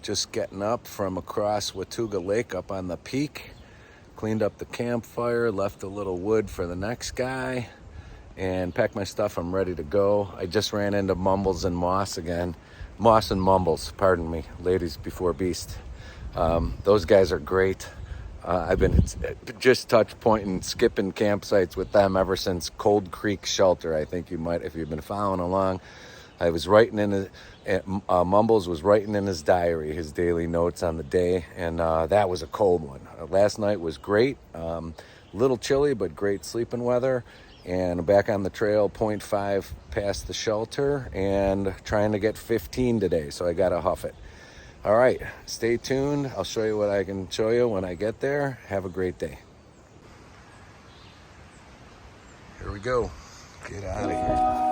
just getting up from across Watauga Lake up on the peak. Cleaned up the campfire, left a little wood for the next guy, and packed my stuff. I'm ready to go. I just ran into Mumbles and Moss again. Moss and Mumbles, pardon me, ladies before beast. Those guys are great. I've been just touch pointing, skipping campsites with them ever since Cold Creek Shelter. I think you might, if you've been following along. I was writing in Mumbles was writing in his diary, his daily notes on the day, and that was a cold one. Last night was great, little chilly, but great sleeping weather, and back on the trail, 0.5 past the shelter, and trying to get 15 today, so I got to huff it. All right, stay tuned. I'll show you what I can show you when I get there. Have a great day. Here we go. Get out of here.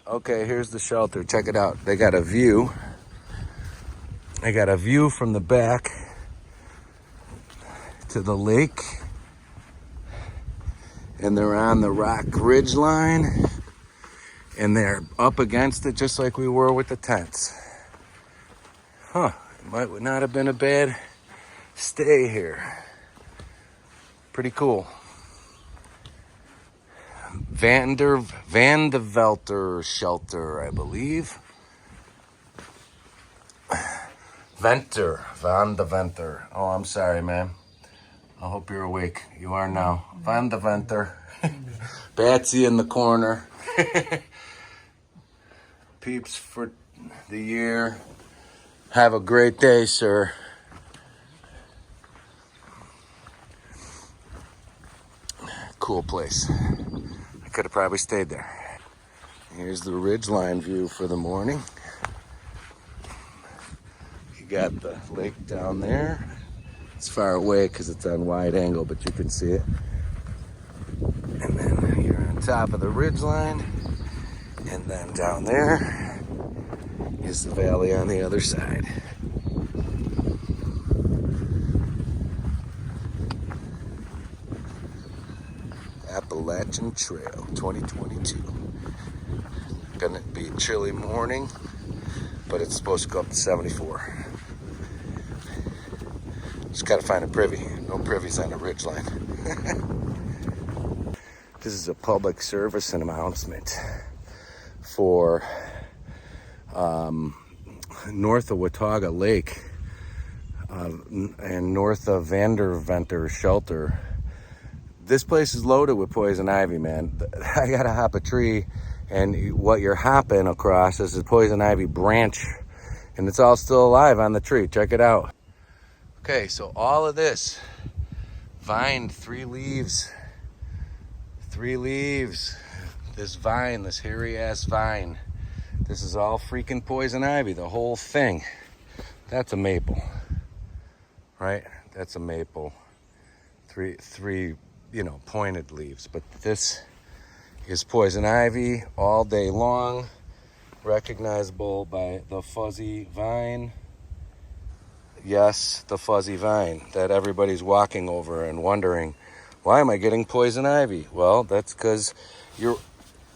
Okay, here's the shelter. Check it out. They got a view. I got a view from the back to the lake. And they're on the rock ridge line. And they're up against it just like we were with the tents. Huh, it might not have been a bad stay here. Pretty cool. Vandevelter shelter, I believe. Vandevelter. Oh, I'm sorry, man. I hope you're awake. You are now. Vandevelter. Batsy in the corner. Peeps for the year. Have a great day, sir. Cool place. Could have probably stayed there. Here's the ridgeline view for the morning. You got the lake down there. It's far away because it's on wide angle, but you can see it. And then you're on top of the ridgeline. And then down there is the valley on the other side. Appalachian Trail 2022. Gonna be a chilly morning, but it's supposed to go up to 74. Just gotta find a privy. No privies on the ridgeline. This is a public service announcement for north of Watauga Lake and north of Vandevelter Shelter. This place is loaded with poison ivy, man. I gotta hop a tree, and what you're hopping across is a poison ivy branch, and it's all still alive on the tree. Check it out. Okay, so all of this vine, 3 leaves. 3 leaves. This vine, this hairy ass vine. This is all freaking poison ivy, the whole thing. That's a maple, right? That's a maple. Three, pointed leaves, but this is poison ivy all day long, recognizable by the fuzzy vine. Yes, the fuzzy vine that everybody's walking over and wondering, why am I getting poison ivy? Well, that's because you're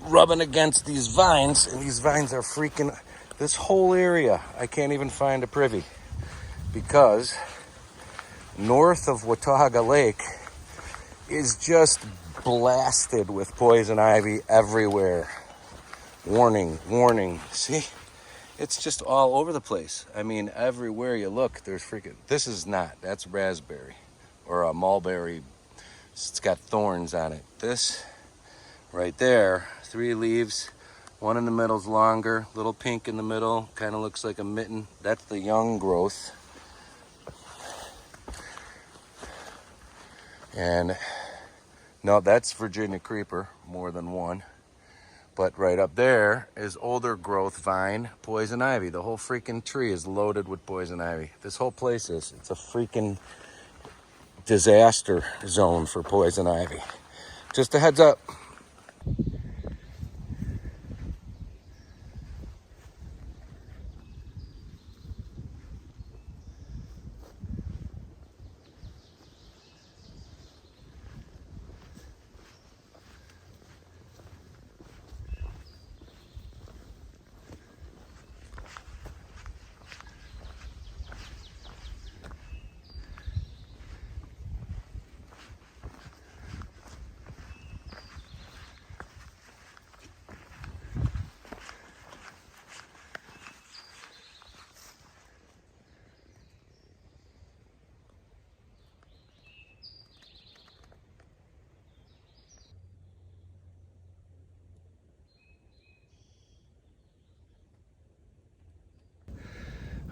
rubbing against these vines, and these vines are freaking this whole area. I can't even find a privy because north of Watauga Lake is just blasted with poison ivy everywhere. Warning, warning. See, It's just all over the place. I mean, everywhere you look, there's freaking, this is not, that's raspberry or a mulberry. It's got thorns on it. This right there, 3 leaves, one in the middle's longer, little pink in the middle, kind of looks like a mitten. That's the young growth. And no, that's Virginia creeper, more than one. But right up there is older growth vine, poison ivy. The whole freaking tree is loaded with poison ivy. This whole place is, it's a freaking disaster zone for poison ivy. Just a heads up.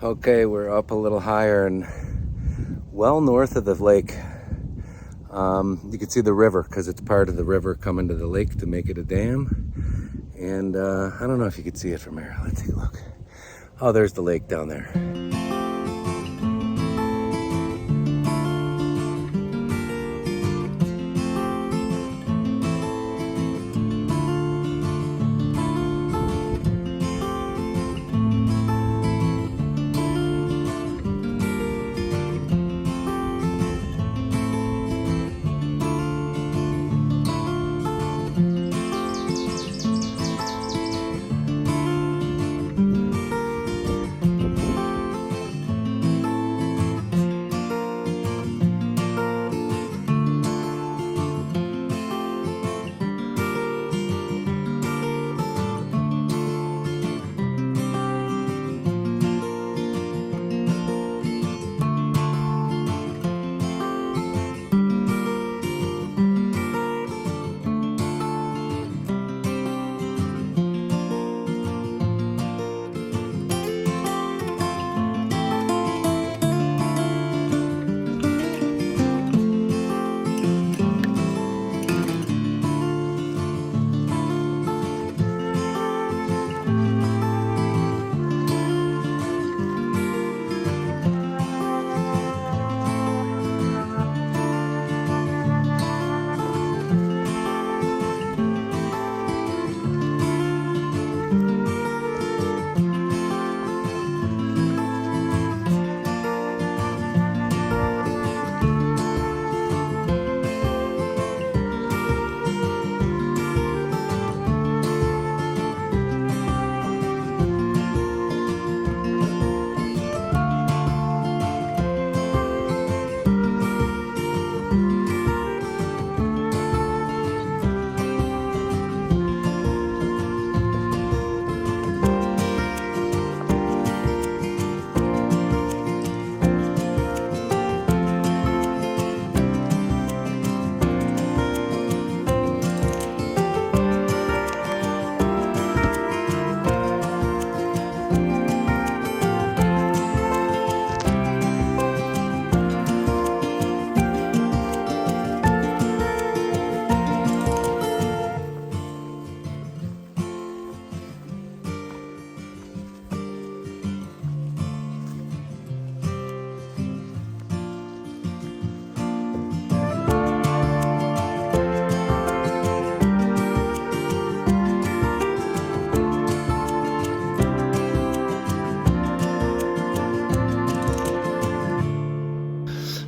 Okay, we're up a little higher and well north of the lake. You can see the river because it's part of the river coming to the lake to make it a dam. And I don't know if you can see it from here. Let's take a look. Oh, there's the lake down there.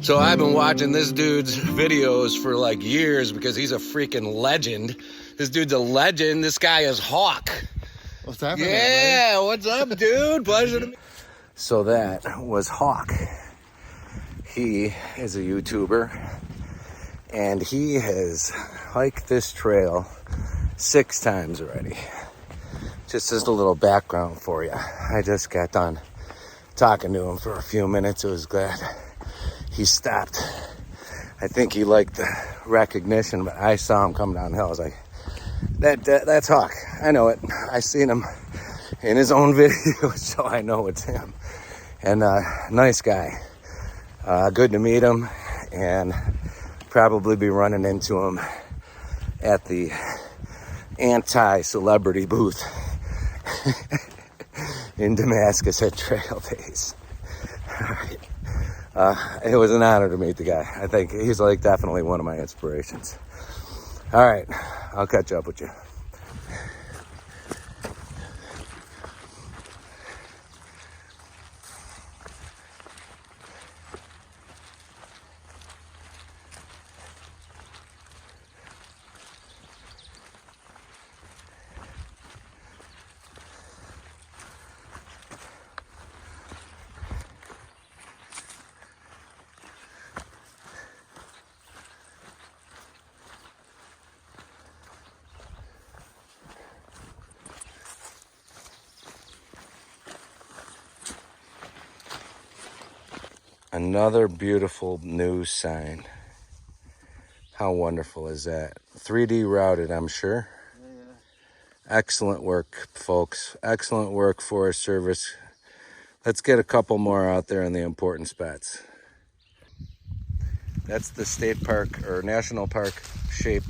So I've been watching this dude's videos for like years because he's a freaking legend. This dude's a legend. This guy is Hawk. What's happening? Yeah, buddy? What's up, dude? Pleasure to meet you. So that was Hawk. He is a YouTuber and he has hiked this trail 6 times already. Just as a little background for you, I just got done talking to him for a few minutes. I was glad he stopped. I think he liked the recognition, but I saw him come down the hill. I was like, that's Hawk. I know it. I seen him in his own video, so I know it's him. And nice guy. Good to meet him, and probably be running into him at the anti-celebrity booth in Damascus at Trail Days. All right. It was an honor to meet the guy. I think he's like definitely one of my inspirations. All right, I'll catch up with you. Another beautiful new sign. How wonderful is that? 3D routed, I'm sure. Yeah. Excellent work, folks. Excellent work, Forest Service. Let's get a couple more out there in the important spots. That's the state park or national park shape.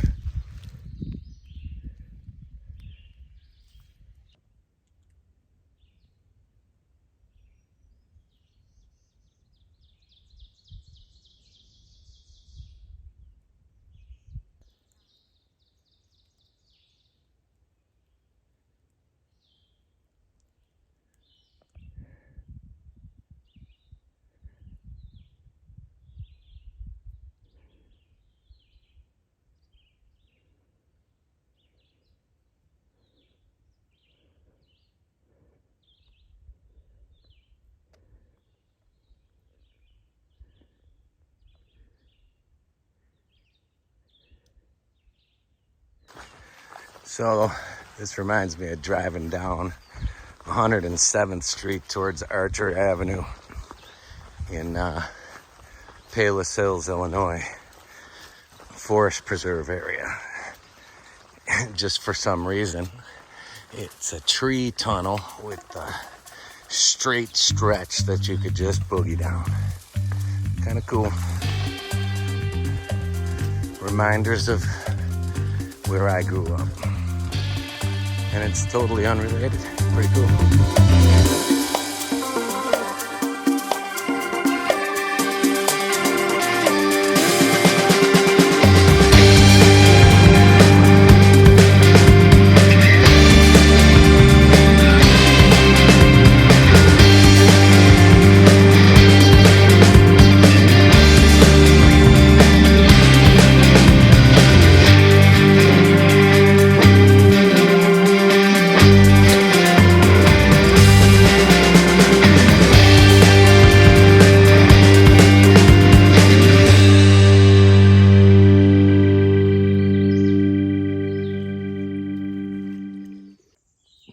So this reminds me of driving down 107th Street towards Archer Avenue in Palos Hills, Illinois, Forest Preserve area. Just for some reason, it's a tree tunnel with a straight stretch that you could just boogie down. Kind of cool. Reminders of where I grew up. And it's totally unrelated. Pretty cool.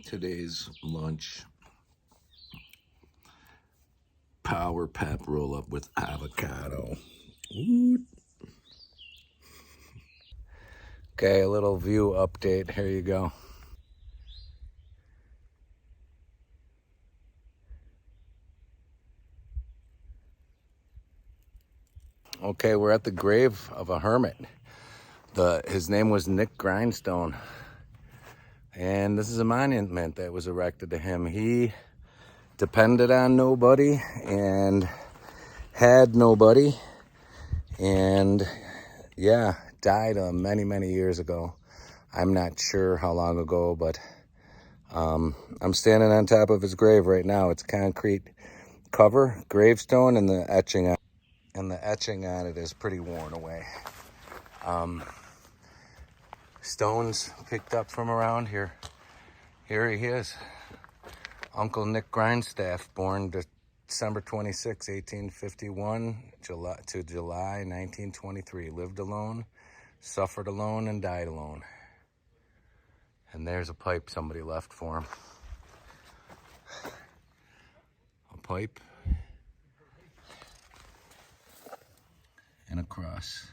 Today's lunch, power pap roll up with avocado. Ooh. Okay, a little view update. Here you go. Okay, we're at the grave of a hermit. His name was Nick Grindstone. And this is a monument that was erected to him. He depended on nobody and had nobody. And yeah, died many, many years ago. I'm not sure how long ago, but I'm standing on top of his grave right now. It's concrete cover, gravestone, and the etching on it is pretty worn away. Stones picked up from around here. Here he is. Uncle Nick Grindstaff, born December 26, 1851 to July 1923. Lived alone, suffered alone, and died alone. And there's a pipe somebody left for him. A pipe and a cross.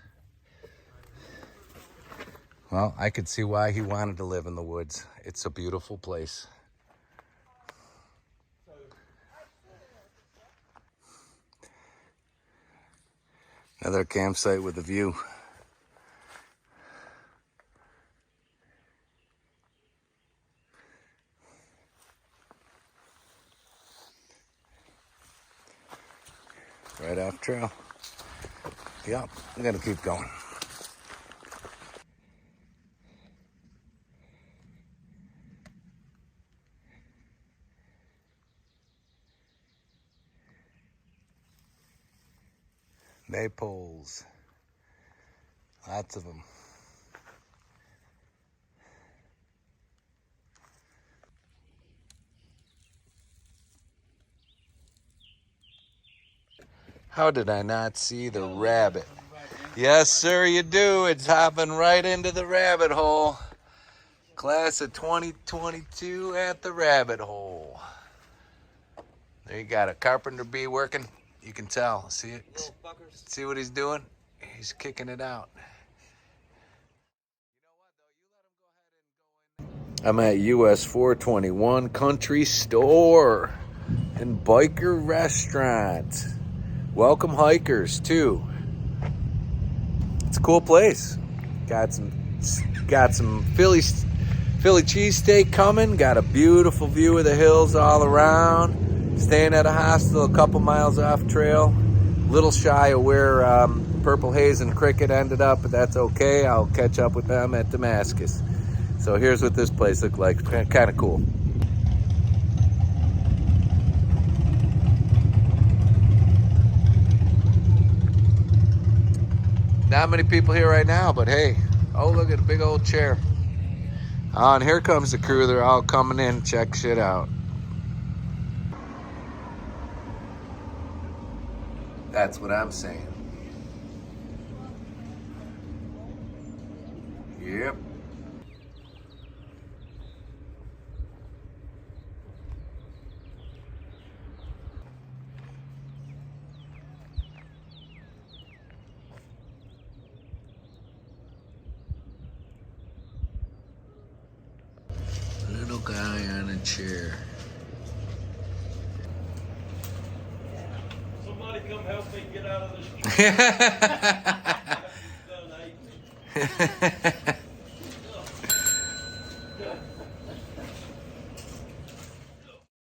Well, I could see why he wanted to live in the woods. It's a beautiful place. Another campsite with a view. Right off trail. Yep, I'm gonna keep going. Maypoles. Lots of them. How did I not see the rabbit? Yes, sir, you do. It's hopping right into the rabbit hole. Class of 2022 at the rabbit hole. There you got it. Carpenter bee working. You can tell. See it? See what he's doing? He's kicking it out. I'm at US 421 Country Store and Biker Restaurant. Welcome hikers too. It's a cool place. Got some Philly cheesesteak coming. Got a beautiful view of the hills all around. Staying at a hostel a couple miles off trail. Little shy of where Purple Haze and Cricket ended up, but that's okay. I'll catch up with them at Damascus. So here's what this place looked like. Kind of cool. Not many people here right now, but hey. Oh, look at a big old chair. Oh, and here comes the crew. They're all coming in. Check shit out. That's what I'm saying. Yep. Little guy on a chair. Somebody come help me get out of this.